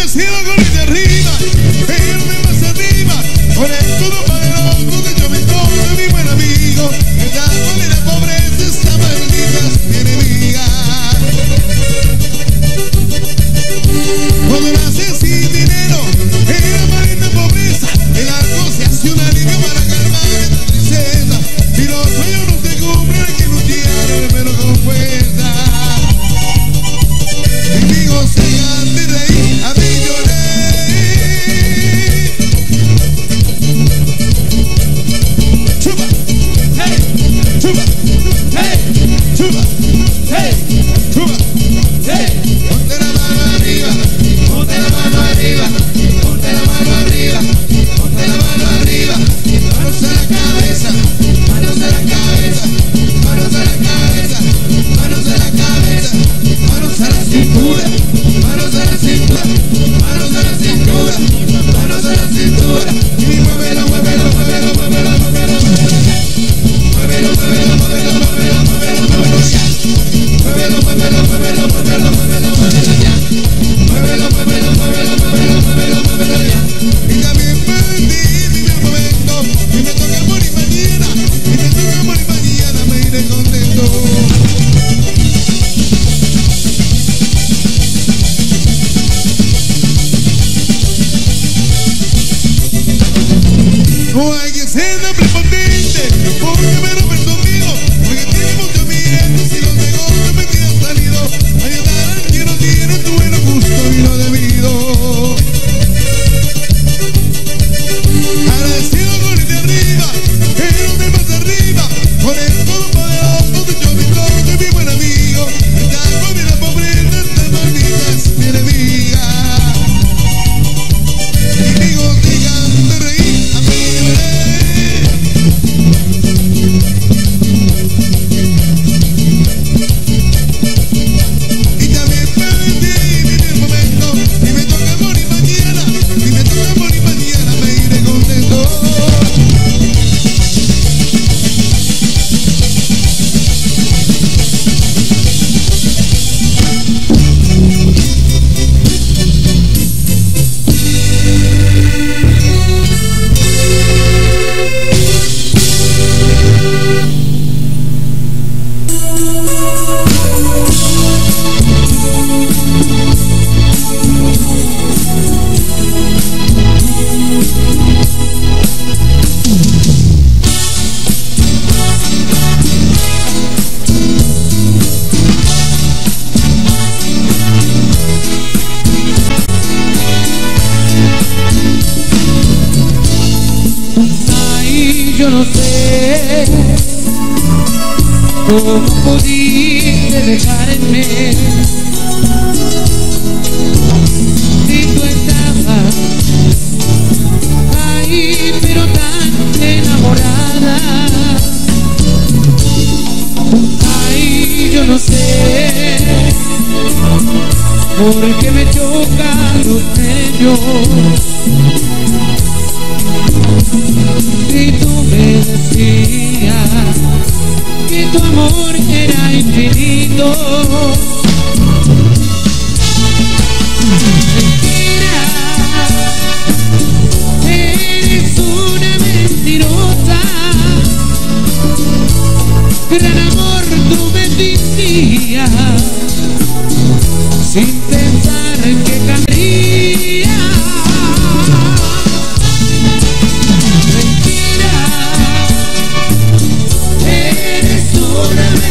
Agradecido con el de arriba, irme más arriba, por el todo poderoso que yo me encontré, mi buen amigo. El agua de la pobreza, esta maldita es mi enemiga. Cuando naces sin dinero, en la maldita pobreza, el algo se hace una liga para calmar esta tristeza. Si los sueños no se cumplen, hay que luchar, pero con fuerza. Enemigos sigan de reír, a mí lloré. Chupa, hey, chupa, hey, chupa, hey, chupa, hey. Ponte la mano arriba, ponte la mano arriba, ponte la mano arriba, ponte la mano arriba. Manos a la cabeza, manos a la cabeza, manos a la cabeza, manos a la cabeza, manos a la cintura, manos a la cintura, manos a la cintura, manos a la cintura. Y muévelo, muévelo, muévelo, muévelo, muévelo, muévelo, muévelo, muévelo, muévelo, muévelo, muévelo ya. Muévelo, muévelo, muévelo, muévelo, muévelo, muévelo ya. Muévelo, muévelo, muévelo, muévelo, muévelo, muévelo ya. Y también perdí mi momento, y me toca morir mañana, y me toca morir mañana, me iré contento. No hay que ser tan prepotente, porque me rompe el sonido, porque tiene mucho miedo, si los negocios me quedan salido, ayudar al que no tiene tu buen gusto y lo debido. Agradecido con el de arriba, el de más arriba, con el todopoderoso que yo me trozo, mi buen amigo, el agua de la pobreza, esta maldita es mi enemiga. Enemigos digan de reír, a mí lloré. Y también perdí mi momento, y me toca morir mañana, y me toca morir mañana, me iré contento. Ay, yo no sé cómo pudiste dejarme si tú estabas ahí pero tan enamorada. Ay, yo no sé por qué me chocan los nervios. Si tú me decías que tu amor era infinito, mentira, eres una mentirosa. Gran amor tú me decías, sin pensar que cambiaría.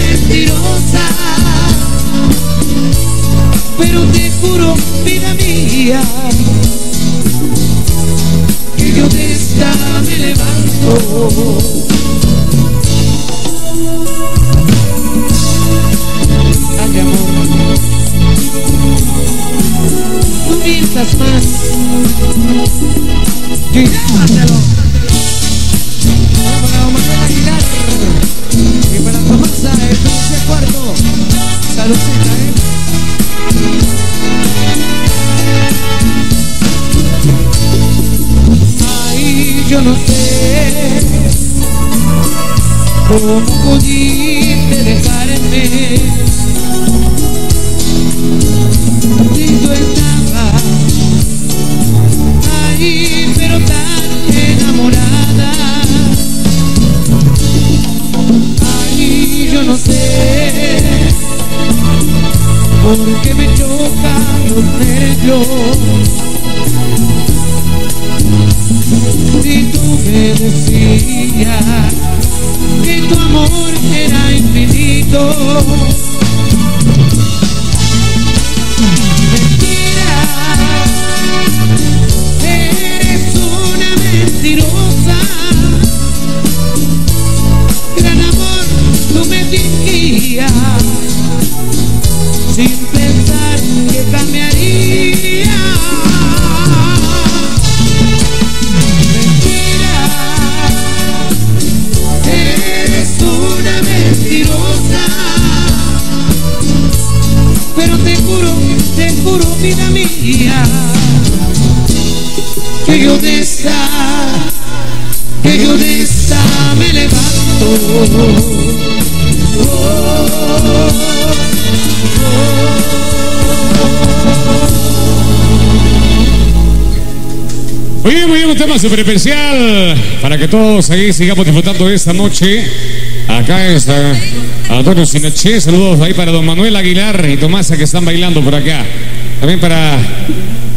Mentirosa, pero te juro, vida mía, que yo de esta me levanto. Ay, amor, tú mientas más. Llévatelo. Vamos a bailar. Y para tomarse el dulce cuarto, saludcita, Ay, yo no sé cómo pudiste dejarme si tú estabas saberlo. Si tú me decías que tu amor era infinito, mentira, eres una mentirosa. Gran amor, tú me fingías sin pensar que cambiaría. Mentira, eres una mentirosa. Pero te juro, vida mía, que yo de esta me levanto. Muy bien, un tema súper especial para que todos ahí sigamos disfrutando de esta noche. Acá está Antonio Sinache, saludos ahí para don Manuel Aguilar y Tomasa que están bailando por acá. También para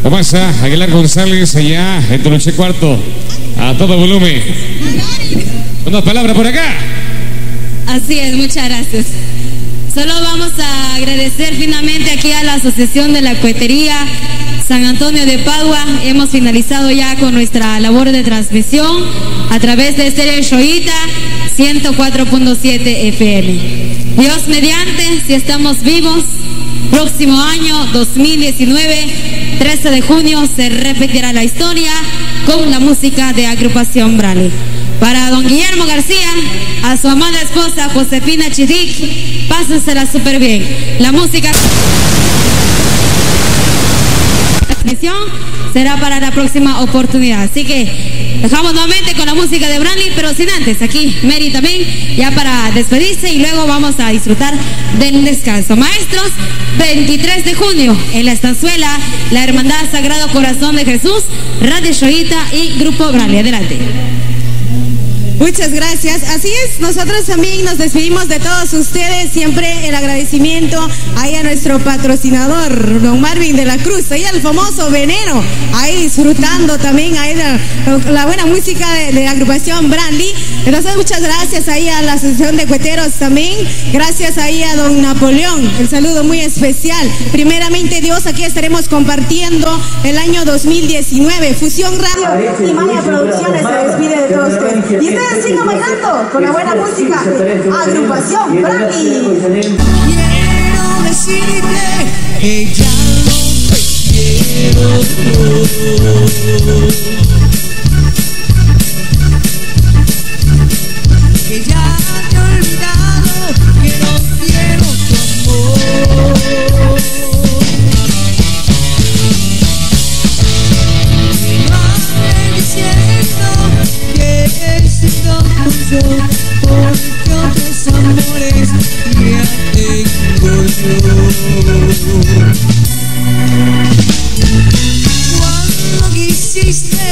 Tomasa Aguilar González allá en Toluche Cuarto, a todo volumen. Unas palabras por acá. Así es, muchas gracias. Solo vamos a agradecer finalmente aquí a la Asociación de la Cohetería San Antonio de Padua. Hemos finalizado ya con nuestra labor de transmisión a través de Estéreo Xoita 104.7 FM. Dios mediante, si estamos vivos, próximo año 2019, 13 de junio, se repetirá la historia con la música de Agrupación Branly. Para don Guillermo García, a su amada esposa Josefina Chidic, pásensela súper bien. La música será para la próxima oportunidad. Así que dejamos nuevamente con la música de Branly, pero sin antes, aquí Mary también, ya para despedirse y luego vamos a disfrutar del descanso. Maestros, 23 de junio en la Estanzuela, la Hermandad Sagrado Corazón de Jesús, Radio Xoita y Grupo Branly. Adelante. Muchas gracias. Así es, nosotros también nos despedimos de todos ustedes. Siempre el agradecimiento ahí a nuestro patrocinador, don Marvin de la Cruz, ahí al famoso Veneno, ahí disfrutando también ahí la buena música de la agrupación Branly. Entonces muchas gracias ahí a la Asociación de Cueteros también. Gracias ahí a don Napoleón, el saludo muy especial. Primeramente Dios, aquí estaremos compartiendo el año 2019. Fusión Radio y Maya Producciones se despide de todos ustedes. Y ustedes sigan bailando con la buena música de Agrupación Branly. Quiero decirte que ya no te quiero, que ya te he olvidado, que no quiero tu amor. Me diciendo que siento mucho porque otros amores ya tengo yo. Cuando quisiste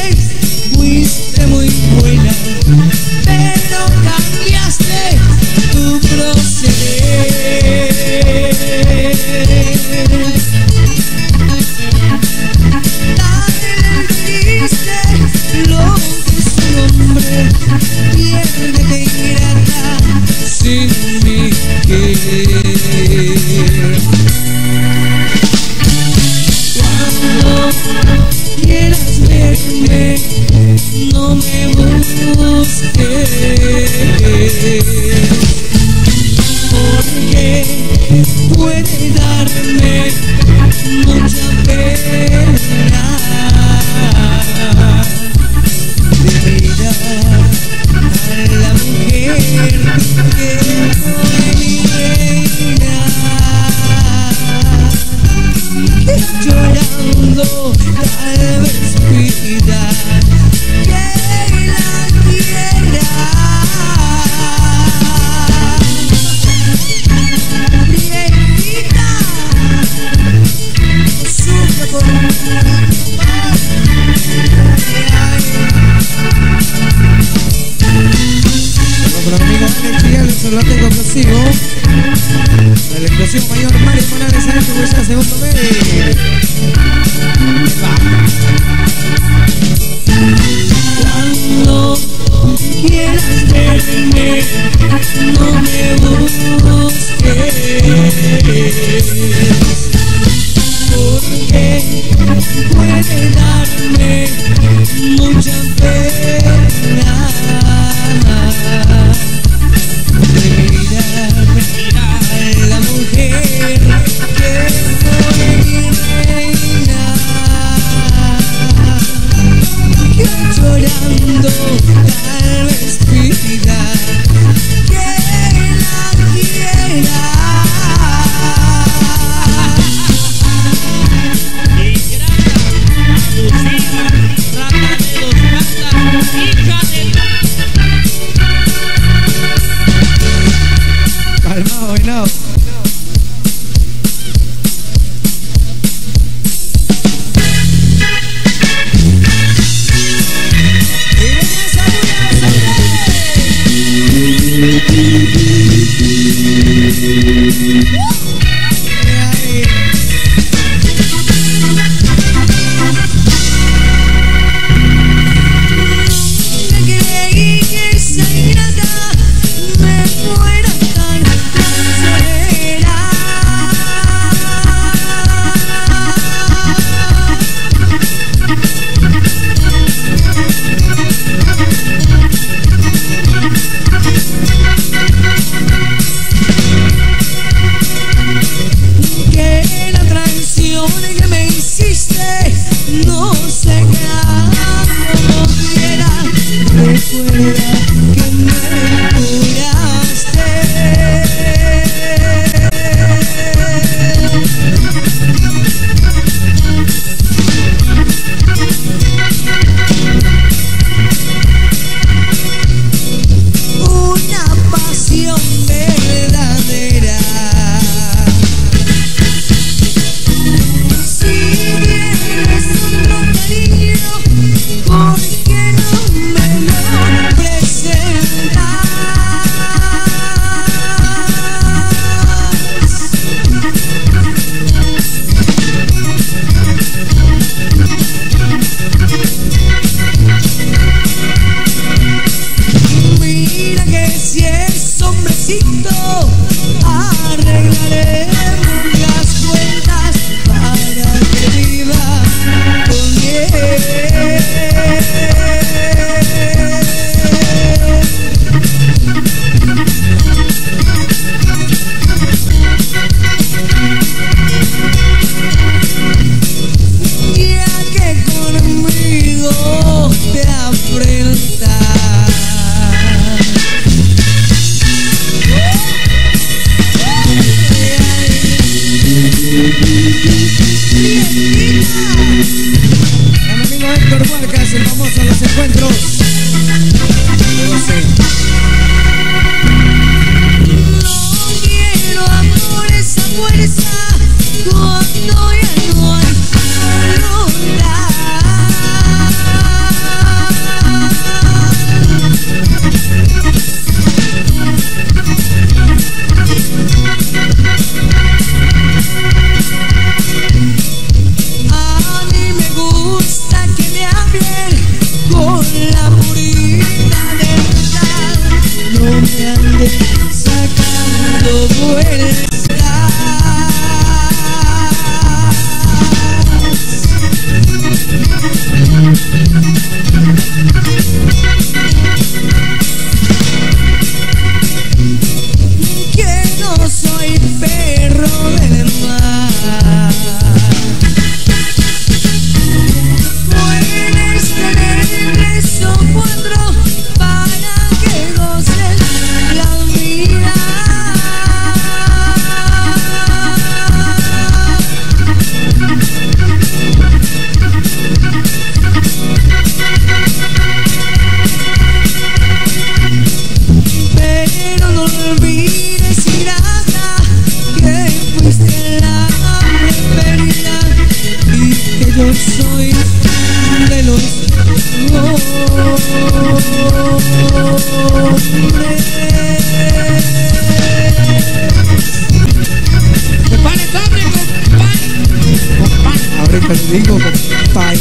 digo, compadre.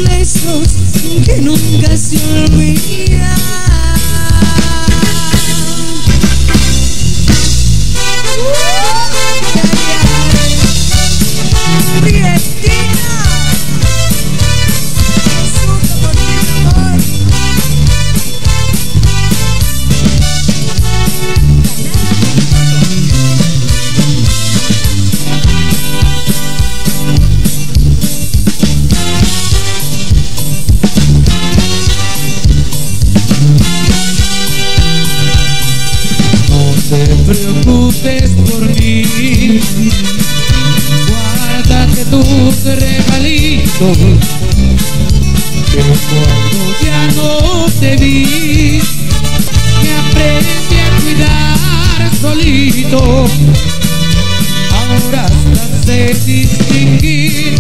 Besos que nunca se olvidan. No te preocupes por mí, guárdate tus regalitos, que cuando ya no te vi, me aprendí a cuidar solito. Ahora hasta sé distinguir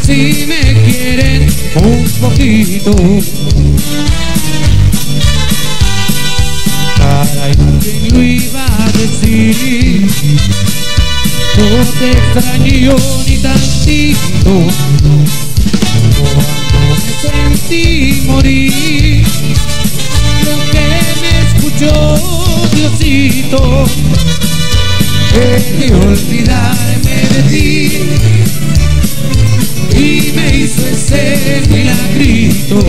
si me quieren un poquito. Caray, ¿quién lo iba a decir? No te extraño ni tantito. Cuando me sentí morir, lo que me escuchó Diosito es olvidarme de ti, y me hizo ese milagrito.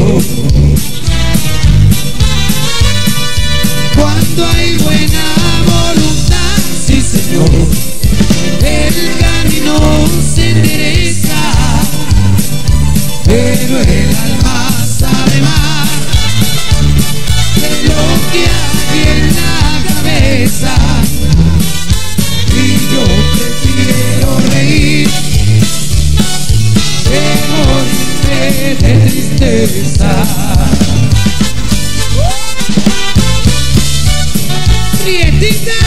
Cuando hay buena voluntad, sí señor, el camino se endereza, pero el alma sabe más de lo que hay en la cabeza, y yo prefiero reír que morirme de tristeza. Prietita,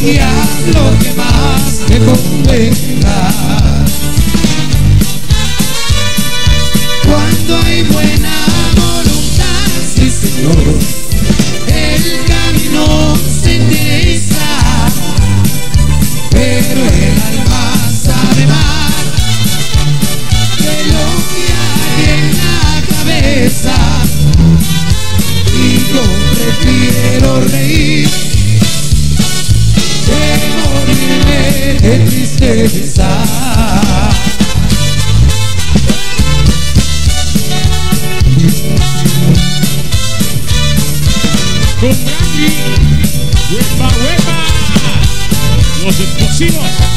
y haz lo que más te convenga. Cuando hay buena voluntad, sí señor, el camino se endereza, pero el alma sabe más de lo que hay en la cabeza, y yo prefiero reír que morirme de tristeza. Con Brandy, huepa, huepa, los explosivos.